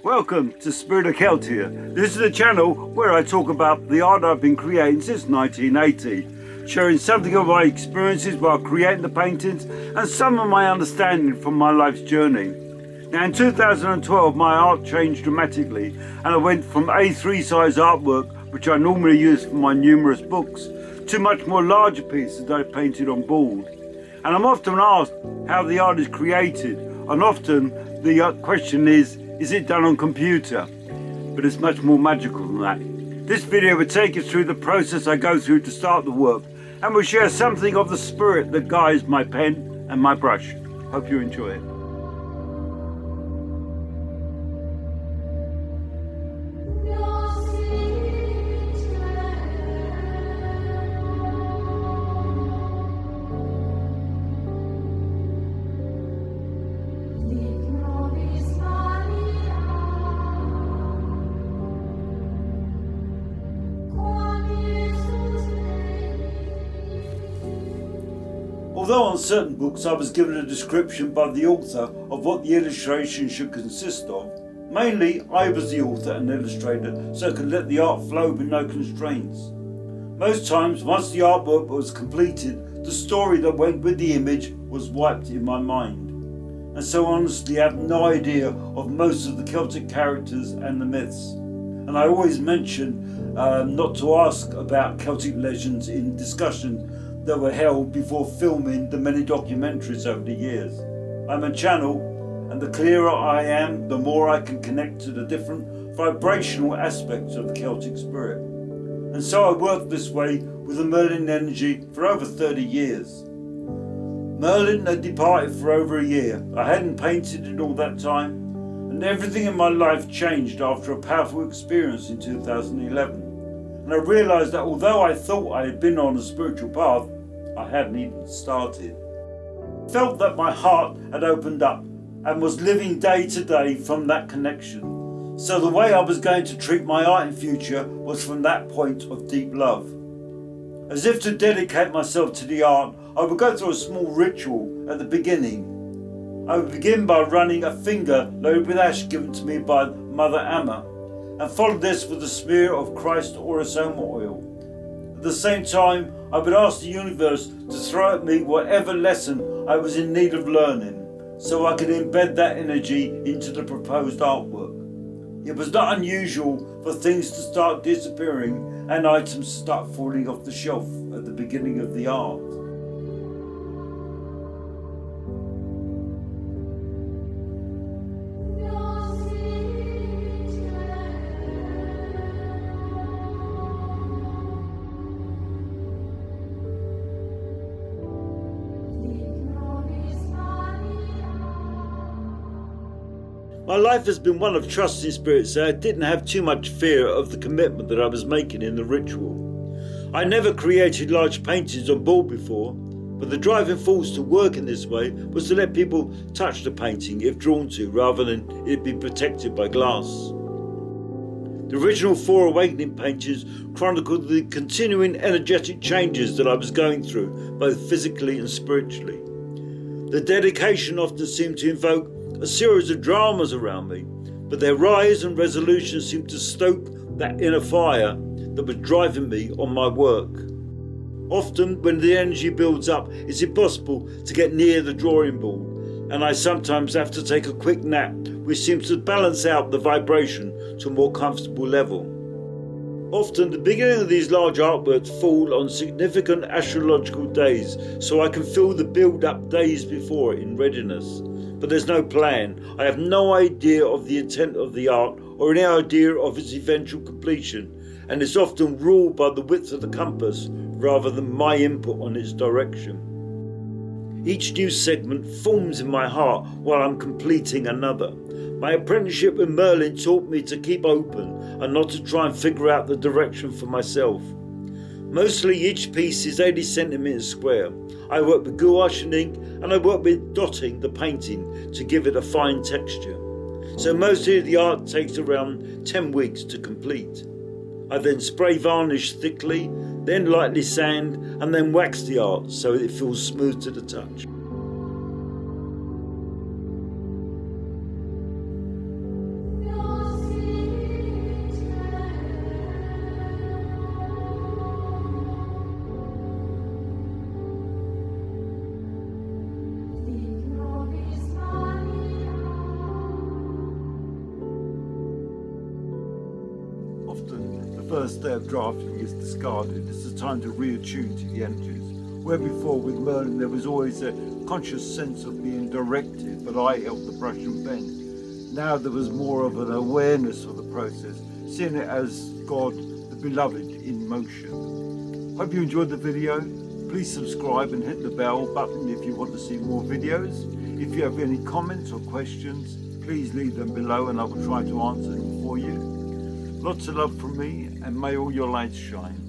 Welcome to Spirit of Celtia. This is a channel where I talk about the art I've been creating since 1980, sharing something of my experiences while creating the paintings and some of my understanding from my life's journey. Now in 2012 my art changed dramatically and I went from A3 size artwork, which I normally use for my numerous books, to much more larger pieces that I painted on board. And I'm often asked how the art is created, and often the question is it done on computer? But it's much more magical than that. This video will take you through the process I go through to start the work and will share something of the spirit that guides my pen and my brush. Hope you enjoy it. Although on certain books I was given a description by the author of what the illustration should consist of, mainly I was the author and illustrator, so I could let the art flow with no constraints. Most times, once the artwork was completed, the story that went with the image was wiped in my mind. And so honestly I have no idea of most of the Celtic characters and the myths. And I always mention not to ask about Celtic legends in discussion that were held before filming the many documentaries over the years. I'm a channel, and the clearer I am, the more I can connect to the different vibrational aspects of the Celtic spirit. And so I work this way with the Merlin energy for over 30 years. Merlin had departed for over a year. I hadn't painted in all that time, and everything in my life changed after a powerful experience in 2011. And I realised that although I thought I had been on a spiritual path, I hadn't even started. I felt that my heart had opened up and was living day to day from that connection. So the way I was going to treat my art in future was from that point of deep love. As if to dedicate myself to the art, I would go through a small ritual at the beginning. I would begin by running a finger loaded with ash given to me by Mother Amma, and follow this with a smear of Christ Orosoma oil. At the same time, I would ask the universe to throw at me whatever lesson I was in need of learning, so I could embed that energy into the proposed artwork. It was not unusual for things to start disappearing and items to start falling off the shelf at the beginning of the art. My life has been one of trusting spirit, so I didn't have too much fear of the commitment that I was making in the ritual. I never created large paintings on board before, but the driving force to work in this way was to let people touch the painting if drawn to, rather than it be protected by glass. The original 4 awakening paintings chronicled the continuing energetic changes that I was going through, both physically and spiritually. The dedication often seemed to invoke a series of dramas around me, but their rise and resolution seemed to stoke that inner fire that was driving me on my work. Often when the energy builds up, it's impossible to get near the drawing board, and I sometimes have to take a quick nap, which seems to balance out the vibration to a more comfortable level. Often the beginning of these large artworks fall on significant astrological days, so I can feel the build-up days before in readiness. But there's no plan. I have no idea of the intent of the art or any idea of its eventual completion, and it's often ruled by the width of the compass rather than my input on its direction. Each new segment forms in my heart while I'm completing another. My apprenticeship with Merlin taught me to keep open and not to try and figure out the direction for myself. Mostly each piece is 80 centimetres square. I work with gouache and ink, and I work with dotting the painting to give it a fine texture. So mostly the art takes around 10 weeks to complete. I then spray varnish thickly, then lightly sand, and then wax the art so it feels smooth to the touch. first day of drafting is discarded, it's the time to reattune to the energies. Where before with Merlin there was always a conscious sense of being directed, but I held the brush and pen. Now there was more of an awareness of the process, seeing it as God, the beloved, in motion. Hope you enjoyed the video. Please subscribe and hit the bell button if you want to see more videos. If you have any comments or questions, please leave them below and I will try to answer them for you. Lots of love from me, and may all your lights shine.